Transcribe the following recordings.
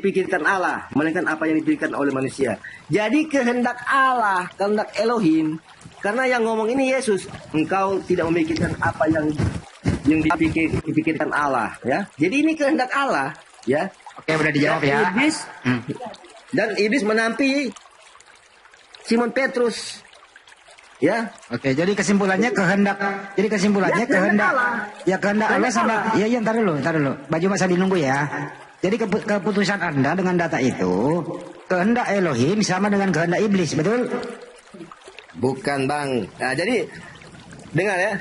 dipikirkan Allah, melainkan apa yang dipikirkan oleh manusia. Jadi kehendak Allah, kehendak Elohim, karena yang ngomong ini Yesus, engkau tidak memikirkan apa yang dipikirkan Allah, ya. Jadi ini kehendak Allah, ya. Oke, udah dijawab ya. Dan iblis menampi Simon Petrus. Ya. Oke, jadi kesimpulannya kehendak Allah. Ya kehendak Allah sama ya ntar dulu. Baju masa dinunggu ya. Jadi keputusan Anda dengan data itu kehendak Elohim sama dengan kehendak iblis, betul? Bukan, Bang. Nah, jadi dengar ya.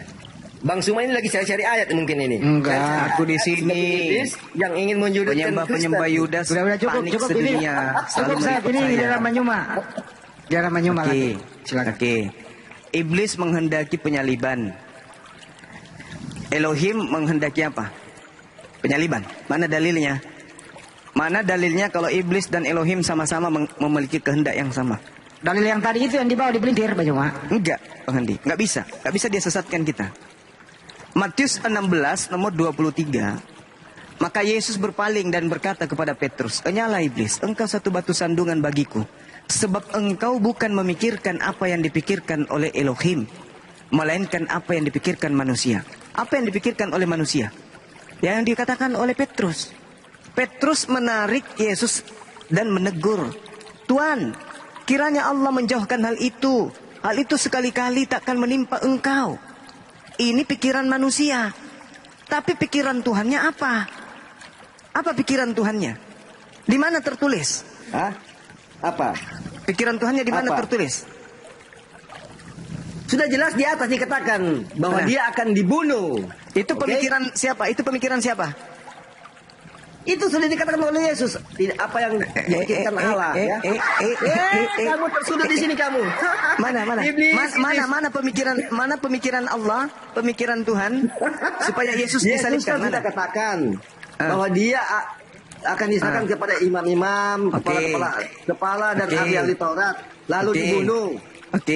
Bang Suma ini lagi cari-cari ayat mungkin ini. Enggak, aku di sini. Yang ingin menyudutkan penyembah Yudas. Sudah cukup ini. Cukup saat ini di dalam Manyuma. Di dalam Manyuma lagi. Silakan. Oke. Iblis menghendaki penyaliban. Elohim menghendaki apa? Penyaliban. Mana dalilnya? Mana dalilnya kalau iblis dan Elohim sama-sama memiliki kehendak yang sama? Dalil yang tadi itu yang dibawa di pelintir, Pak Juma. Enggak, Bang Handi. Enggak bisa. Enggak bisa dia sesatkan kita. Matius 16 nomor 23. Maka Yesus berpaling dan berkata kepada Petrus, "Enyalah iblis, engkau satu batu sandungan bagiku. Sebab engkau bukan memikirkan apa yang dipikirkan oleh Elohim, melainkan apa yang dipikirkan manusia." Apa yang dipikirkan oleh manusia? Yang dikatakan oleh Petrus. Petrus menarik Yesus dan menegur, "Tuhan, kiranya Allah menjauhkan hal itu. Hal itu sekali-kali takkan menimpa engkau. Ini pikiran manusia. Tapi pikiran Tuhannya apa? Apa pikiran Tuhannya? Di mana tertulis? Hah? Apa? Pikiran Tuhannya di mana tertulis? Sudah jelas di atas dikatakan bahwa dia akan dibunuh. Itu pemikiran siapa? Itu pemikiran siapa? Itu sudah dikatakan oleh Yesus. Tidak apa yang dipikirkan Allah, ya. Kamu tersudut di sini kamu. Mana pemikiran Allah, pemikiran Tuhan supaya Yesus disalibkan? Yesus kan katakan bahwa dia akan diserahkan kepada imam-imam, kepala dan ahli-ahli Taurat, lalu dibunuh.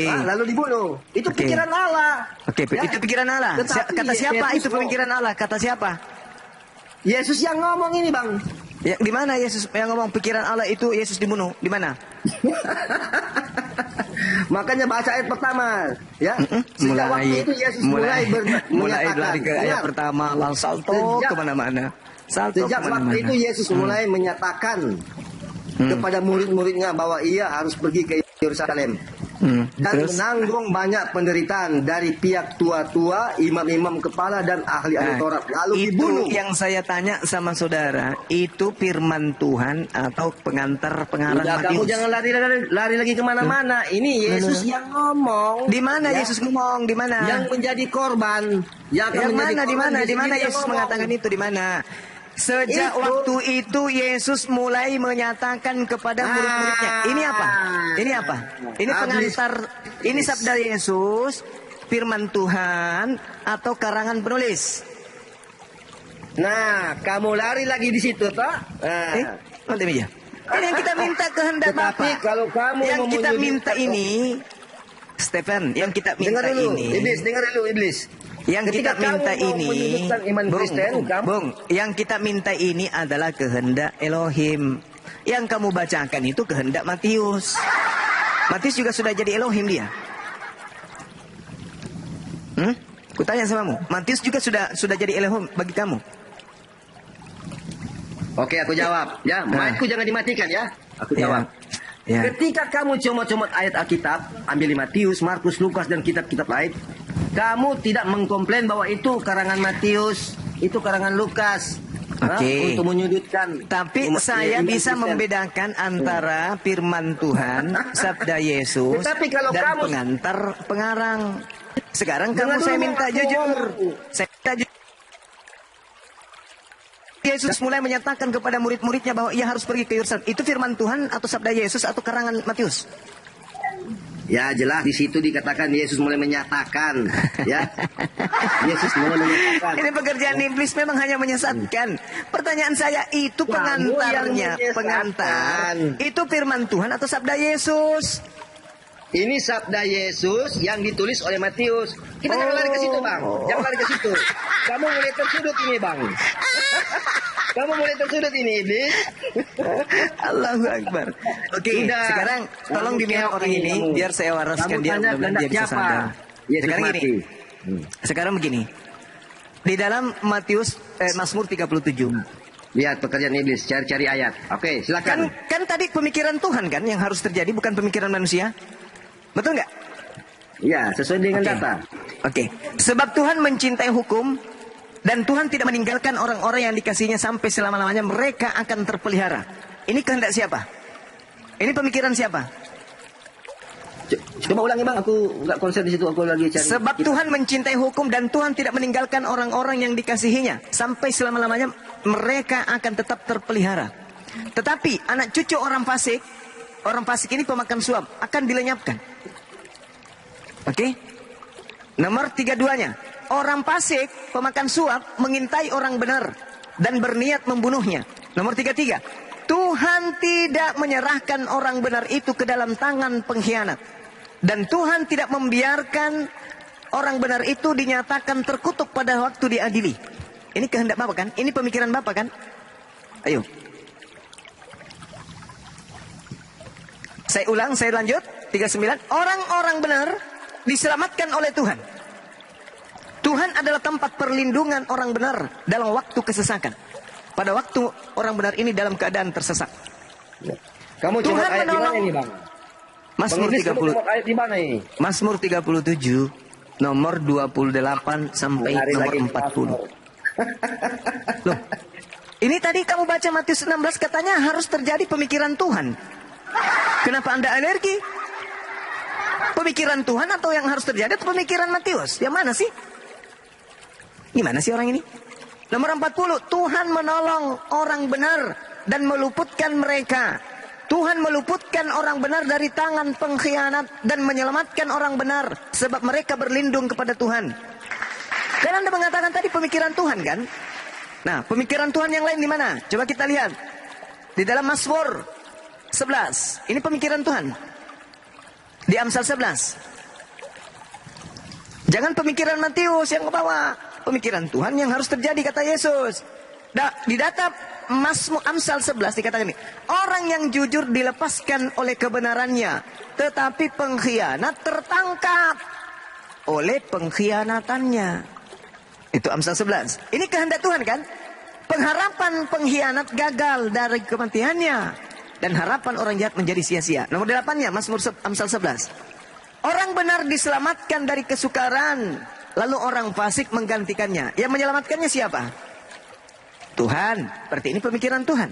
Lalu dibunuh. Itu pikiran Allah. Itu pikiran Allah. Kata siapa itu pemikiran Allah? Kata siapa? Yesus yang ngomong ini, Bang. Ya, di mana Yesus yang ngomong pikiran Allah itu Yesus dibunuh? Di mana? Makanya baca ayat pertama, ya. Sejak waktu itu Yesus mulai lari ke ayat pertama, langsung salto kemana-mana. Sejak waktu itu Yesus mulai menyatakan kepada murid-muridnya bahwa ia harus pergi ke Yerusalem dan menanggung banyak penderitaan dari pihak tua-tua, imam-imam kepala dan ahli-ahli Taurat, lalu dibunuh. Yang saya tanya sama saudara, itu firman Tuhan atau pengantar pengarang Matius? Kamu jangan lari lagi kemana-mana. Ini Yesus yang ngomong. Di mana Yesus ngomong? Di mana? Yang menjadi korban. Yang mana? Di mana Yesus mengatakan itu? Di mana? Sejak waktu itu Yesus mulai menyatakan kepada murid-muridnya. Ini apa? Ini pengantar, ini sabda Yesus, firman Tuhan atau karangan penulis? Nah, kamu lari lagi di situ, toh? Nanti meja. Ini yang kita minta kehendak Bapa. Kalau kamu yang kita minta ini, Stephen, yang kita minta ini. Dengar dulu, iblis. Yang kita minta ini, yang kita minta ini adalah kehendak Elohim. Yang kamu bacakan itu kehendak Matius. Matius juga sudah jadi Elohim dia. Kutanya samamu, Matius juga sudah jadi Elohim bagi kamu. Oke, aku jawab. Ya, mic-ku jangan dimatikan ya. Aku jawab. Ya. Ketika kamu comot-comot ayat Alkitab, ambil Matius, Markus, Lukas dan kitab-kitab lain, kamu tidak mengkomplain bahwa itu karangan Matius, itu karangan Lukas. Untuk menyudutkan. Tapi saya bisa membedakan antara firman Tuhan, sabda Yesus, dan pengantar pengarang. Sekarang saya minta jujur. Yesus mulai menyatakan kepada murid-muridnya bahwa ia harus pergi ke Yerusalem. Itu firman Tuhan atau sabda Yesus atau karangan Matius? Ya jelas di situ dikatakan Yesus mulai menyatakan, ya. Yesus mulai menyatakan. Ini pekerjaan iblis memang hanya menyesatkan. Pertanyaan saya, itu pengantarnya, pengantar. Itu firman Tuhan atau sabda Yesus? Ini sabda Yesus yang ditulis oleh Matius. Kita jangan lari ke situ, Bang. Jangan lari ke situ. Kamu mulai tersudut ini, Bang. Kamu mulai tersudut ini, iblis. Allahu Akbar. Oke, Sudah. sekarang tolong Kamu dilihat orang ini kamu. biar saya waraskan Kamu dia tanya mudah-mudahan kehendak dia bisa siapa? sadar. Yesus Sekarang mati. gini. Sekarang begini. Di dalam Matius Mazmur 37. Lihat pekerjaan iblis, cari-cari ayat. Oke, silakan. Kan tadi pemikiran Tuhan kan yang harus terjadi, bukan pemikiran manusia. Betul nggak? Ya, sesuai dengan Oke. data. Oke. Sebab Tuhan mencintai hukum dan Tuhan tidak meninggalkan orang-orang yang dikasihnya sampai selama-lamanya, mereka akan terpelihara. Ini kehendak siapa? Ini pemikiran siapa? Coba ulangi bang, aku nggak konsen di situ, aku lagi cari. Sebab Tuhan mencintai hukum dan Tuhan tidak meninggalkan orang-orang yang dikasihinya sampai selama-lamanya, mereka akan tetap terpelihara. Tetapi anak cucu orang fasik ini pemakan suap, akan dilenyapkan. Oke? Nomor 32-nya, orang fasik pemakan suap mengintai orang benar dan berniat membunuhnya. Nomor 33, Tuhan tidak menyerahkan orang benar itu ke dalam tangan pengkhianat. Dan Tuhan tidak membiarkan orang benar itu dinyatakan terkutuk pada waktu diadili. Ini kehendak Bapak kan? Ini pemikiran Bapak kan? Ayo. Saya ulang, saya lanjut. 39. Orang-orang benar diselamatkan oleh Tuhan. Tuhan adalah tempat perlindungan orang benar dalam waktu kesesakan. Pada waktu orang benar ini dalam keadaan tersesat. Kamu Tuhan coba ayat di mana menolong. ini bang? Mazmur Bang Iblis, kamu 30. coba ayat di mana ini? Mazmur 37 nomor 28 sampai Hari nomor lagi 40. Loh. Ini tadi kamu baca Matius 16 katanya harus terjadi pemikiran Tuhan. Kenapa Anda alergi? Pemikiran Tuhan atau yang harus terjadi atau pemikiran Matius? Yang mana sih? Gimana sih orang ini? Nomor 40, Tuhan menolong orang benar dan meluputkan mereka. Tuhan meluputkan orang benar dari tangan pengkhianat dan menyelamatkan orang benar sebab mereka berlindung kepada Tuhan. Dan Anda mengatakan tadi pemikiran Tuhan kan? Nah, pemikiran Tuhan yang lain di mana? Coba kita lihat. Di dalam Mazmur 11. Ini pemikiran Tuhan. Di Amsal 11. Jangan pemikiran Matius yang membawa. Pemikiran Tuhan yang harus terjadi kata Yesus. Di data Amsal 11 dikatakan ini. Orang yang jujur dilepaskan oleh kebenarannya. Tetapi pengkhianat tertangkap oleh pengkhianatannya. Itu Amsal 11. Ini kehendak Tuhan kan? Pengharapan pengkhianat gagal dari kematiannya. Dan harapan orang jahat menjadi sia-sia. Nomor 8-nya Mazmur Amsal 11. Orang benar diselamatkan dari kesukaran. Lalu orang fasik menggantikannya. Yang menyelamatkannya siapa? Tuhan. Berarti ini pemikiran Tuhan.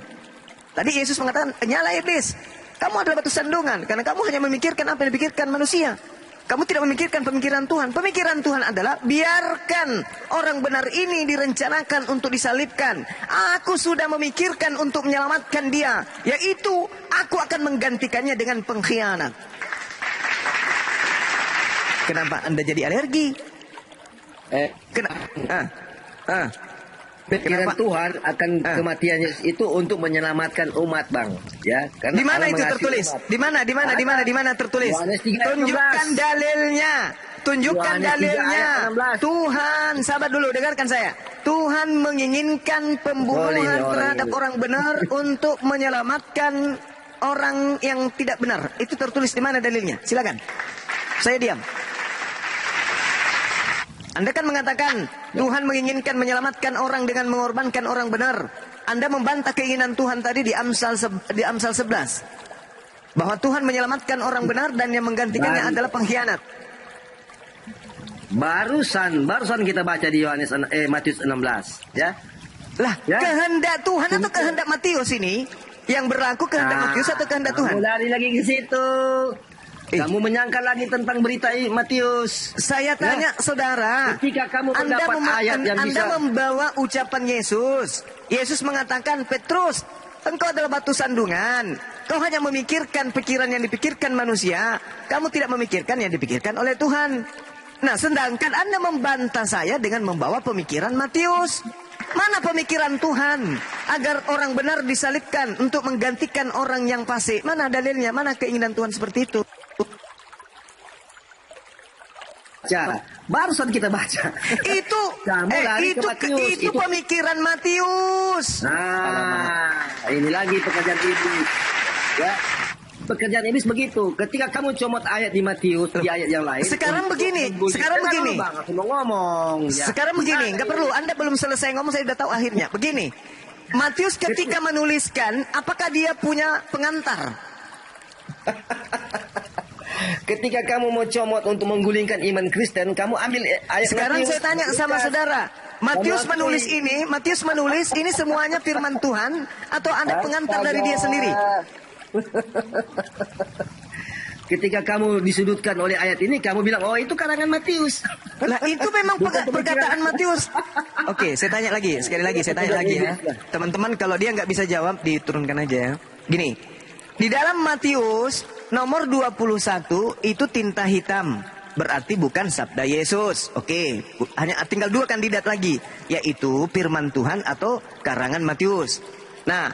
Tadi Yesus mengatakan, nyala iblis. Kamu adalah batu sandungan. Karena kamu hanya memikirkan apa yang dipikirkan manusia. Kamu tidak memikirkan pemikiran Tuhan. Pemikiran Tuhan adalah, biarkan orang benar ini direncanakan untuk disalibkan. Aku sudah memikirkan untuk menyelamatkan dia. Yaitu, aku akan menggantikannya dengan pengkhianat. Kenapa Anda jadi alergi? Kenapa? Pikiran Kenapa? Tuhan akan kematiannya itu untuk menyelamatkan umat bang, ya. Karena Di mana Allah itu mengasihi tertulis? umat. Di mana tertulis? Yohanes 3:16. Tunjukkan dalilnya. Tunjukkan Yohanes 3 dalilnya. ayat 16. Tuhan, sabar dulu, dengarkan saya. Tuhan menginginkan pembunuhan Boleh, orang terhadap ini. orang benar untuk menyelamatkan orang yang tidak benar. Itu tertulis di mana dalilnya? Silakan. Saya diam. Anda kan mengatakan Tuhan menginginkan menyelamatkan orang dengan mengorbankan orang benar. Anda membantah keinginan Tuhan tadi di Amsal 11. Bahwa Tuhan menyelamatkan orang benar dan yang menggantikannya adalah pengkhianat. Barusan kita baca di Matius 16, ya. Lah, Ya. kehendak Tuhan atau kehendak Matius ini? Yang berlaku kehendak Matius atau kehendak Tuhan? Kamu lari lagi ke situ. Kamu menyangka lagi tentang berita Matius. Saya tanya saudara, Ketika kamu mendapat ayat yang Anda bisa membawa ucapan Yesus. Yesus mengatakan, Petrus, engkau adalah batu sandungan. Kau hanya memikirkan pikiran yang dipikirkan manusia. Kamu tidak memikirkan yang dipikirkan oleh Tuhan. Nah, sedangkan Anda membantah saya dengan membawa pemikiran Matius. Mana pemikiran Tuhan agar orang benar disalibkan untuk menggantikan orang yang fasik? Mana dalilnya? Mana keinginan Tuhan seperti itu? baca. Barusan kita baca. Itu Kamu lari ke Matius. itu pemikiran Matius. Nah, ini lagi pekerjaan iblis. Ya. Pekerjaan iblis begitu. Ketika kamu comot ayat di Matius, di ayat yang lain. Sekarang begini, sekarang Dengar begini. dulu, Bang, aku mau ngomong. Ya. Sekarang begini, nggak perlu. Anda belum selesai ngomong, saya udah tahu akhirnya. Begini, Matius ketika menuliskan, apakah dia punya pengantar? Ketika kamu mau comot untuk menggulingkan iman Kristen, kamu ambil ayat Sekarang Matius. saya tanya sama saudara, Matius menulis ini semuanya firman Tuhan atau ada pengantar dari dia sendiri? Ketika kamu disudutkan oleh ayat ini, kamu bilang, oh itu karangan Matius. Lah itu memang Bukan perkataan Matius. Oke, saya tanya lagi, sekali lagi saya tanya lagi ya. Teman-teman kalau dia nggak bisa jawab, diturunkan aja ya. Gini, di dalam Matius nomor 21 itu tinta hitam. Berarti bukan sabda Yesus. Oke, hanya tinggal 2 kandidat lagi, yaitu firman Tuhan atau karangan Matius. Nah,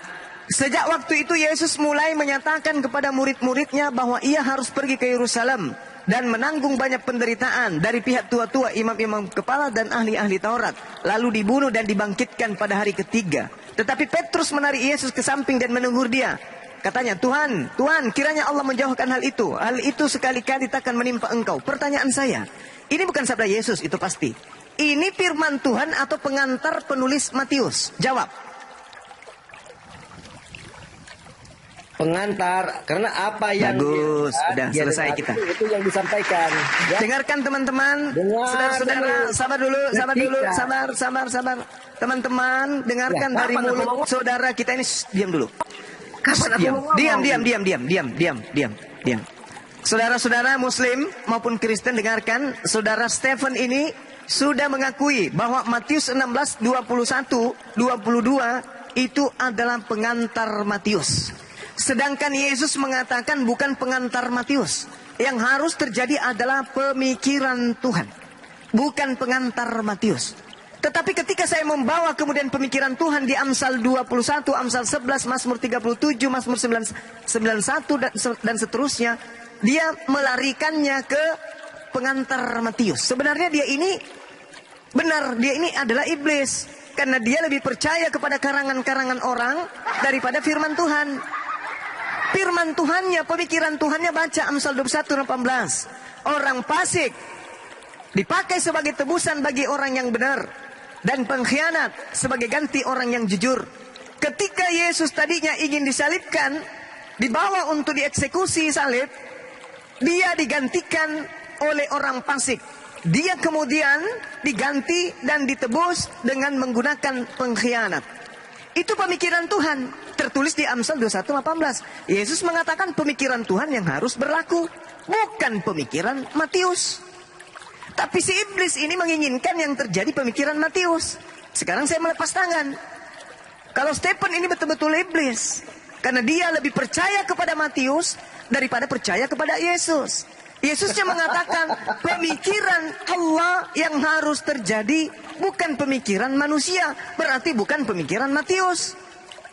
sejak waktu itu Yesus mulai menyatakan kepada murid-muridnya bahwa ia harus pergi ke Yerusalem dan menanggung banyak penderitaan dari pihak tua-tua, imam-imam kepala dan ahli-ahli Taurat, lalu dibunuh dan dibangkitkan pada hari ketiga. Tetapi Petrus menarik Yesus ke samping dan menegur dia. Katanya, Tuhan, Tuhan, kiranya Allah menjauhkan hal itu. Hal itu sekali-kali takkan menimpa engkau. Pertanyaan saya, ini bukan sabda Yesus, itu pasti. Ini firman Tuhan atau pengantar penulis Matius? Jawab. Pengantar, karena apa yang Bagus, udah dia selesai dengar, kita. Itu yang disampaikan. Ya. Dengarkan teman-teman, Dengar saudara-saudara, dulu. sabar dulu, Ketika- sabar. Teman-teman, dengarkan Ya, dari kapan aku mulut ngomong? saudara kita ini. Diam dulu. Kapan aku mau ngomong? Diam. Saudara-saudara Muslim maupun Kristen, dengarkan, saudara Stephen ini sudah mengakui bahwa Matius 16, 21, 22 itu adalah pengantar Matius. Sedangkan Yesus mengatakan bukan pengantar Matius. Yang harus terjadi adalah pemikiran Tuhan, bukan pengantar Matius. Tetapi ketika saya membawa kemudian pemikiran Tuhan di Amsal 21, Amsal 11, Mazmur 37, Mazmur 91 dan seterusnya, dia melarikannya ke pengantar Matius. Sebenarnya dia ini benar, dia ini adalah iblis. Karena dia lebih percaya kepada karangan-karangan orang daripada firman Tuhan. Firman Tuhannya, pemikiran Tuhannya, baca Amsal 21:18. Orang fasik dipakai sebagai tebusan bagi orang yang benar, dan pengkhianat sebagai ganti orang yang jujur. Ketika Yesus tadinya ingin disalibkan, dibawa untuk dieksekusi salib, dia digantikan oleh orang fasik. Dia kemudian diganti dan ditebus dengan menggunakan pengkhianat. Itu pemikiran Tuhan, tertulis di Amsal 21:18. Yesus mengatakan pemikiran Tuhan yang harus berlaku, bukan pemikiran Matius. Tapi si iblis ini menginginkan yang terjadi pemikiran Matius. Sekarang saya melepas tangan. Kalau Stephen ini betul-betul iblis, karena dia lebih percaya kepada Matius daripada percaya kepada Yesus. Yesusnya mengatakan pemikiran Allah yang harus terjadi, bukan pemikiran manusia. Berarti bukan pemikiran Matius.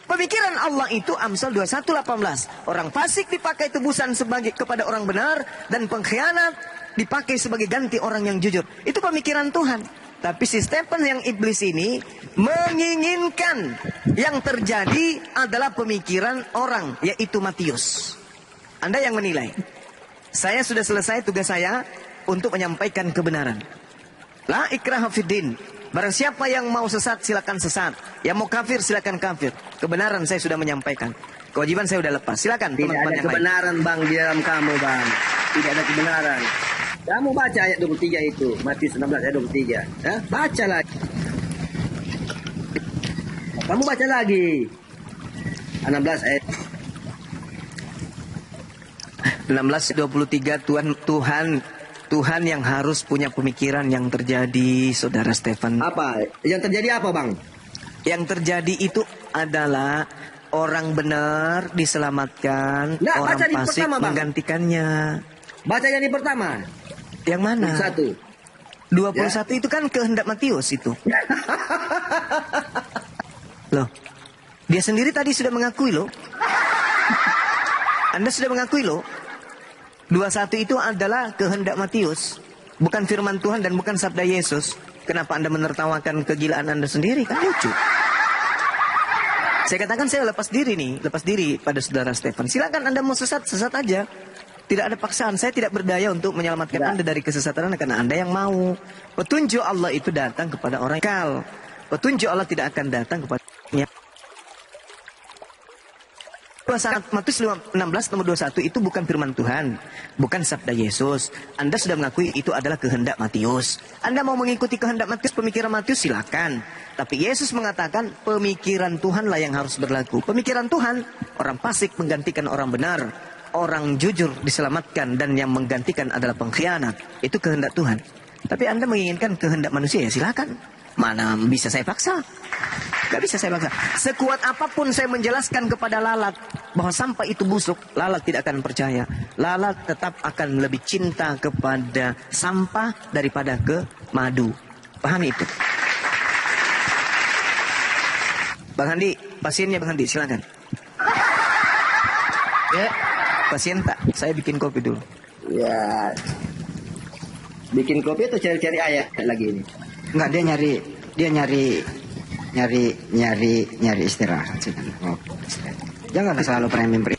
Pemikiran Allah itu Amsal 21:18. Orang fasik dipakai tebusan sebagai kepada orang benar, dan pengkhianat dipakai sebagai ganti orang yang jujur. Itu pemikiran Tuhan. Tapi si Stephen yang iblis ini menginginkan yang terjadi adalah pemikiran orang, yaitu Matius. Anda yang menilai. Saya sudah selesai tugas saya untuk menyampaikan kebenaran. La ikraha fiddin. Barang siapa yang mau sesat, silakan sesat. Yang mau kafir, silakan kafir. Kebenaran saya sudah menyampaikan. Kewajiban saya sudah lepas. Silakan Tidak teman-teman ada yang lain. kebenaran, Bang, di dalam kamu, Bang. Tidak ada kebenaran. Kamu baca ayat 23 itu, Matius 16 ayat 23. Ya? Baca lagi. Kamu baca lagi. 16 ayat 16:23 Tuhan yang harus punya pemikiran yang terjadi, saudara Stephen. apa? Yang terjadi apa, Bang? Yang terjadi itu adalah orang benar diselamatkan, Nah, orang baca di fasik pertama, Bang. menggantikannya. Baca yang di pertama. Yang mana? 1. 21 itu kan kehendak Matius itu. Loh, dia sendiri tadi sudah mengakui loh. Anda sudah mengakui loh. 21 itu adalah kehendak Matius. bukan firman Tuhan dan bukan sabda Yesus, kenapa Anda menertawakan kegilaan Anda sendiri? Kan lucu. Saya katakan saya lepas diri pada saudara Stefan. Silakan Anda mau sesat aja. Tidak ada paksaan. Saya tidak berdaya untuk menyelamatkan Anda dari kesesatan Anda karena Anda yang mau. Petunjuk Allah itu datang kepada orang kal. Petunjuk Allah tidak akan datang kepada Matius 16 nomor 21 itu bukan firman Tuhan, bukan sabda Yesus. Anda sudah mengakui itu adalah kehendak Matius. Anda mau mengikuti kehendak Matius, pemikiran Matius, silakan. Tapi Yesus mengatakan pemikiran Tuhanlah yang harus berlaku. Pemikiran Tuhan, orang fasik menggantikan orang benar, orang jujur diselamatkan, dan yang menggantikan adalah pengkhianat. Itu kehendak Tuhan. Tapi Anda menginginkan kehendak manusia, ya silakan. Mana bisa saya paksa? Gak bisa saya paksa. Sekuat apapun saya menjelaskan kepada lalat bahwa sampah itu busuk, lalat tidak akan percaya. Lalat tetap akan lebih cinta kepada sampah daripada ke madu. Pahami itu? Bang Handi, pasiennya Bang Handi, silakan. Ya. Pasien tak? Saya bikin kopi dulu. Ya. Bikin kopi atau cari-cari ayah lagi ini? Enggak, dia nyari istirahat sih kan. Oh, istirahat. Janganlah selalu pengen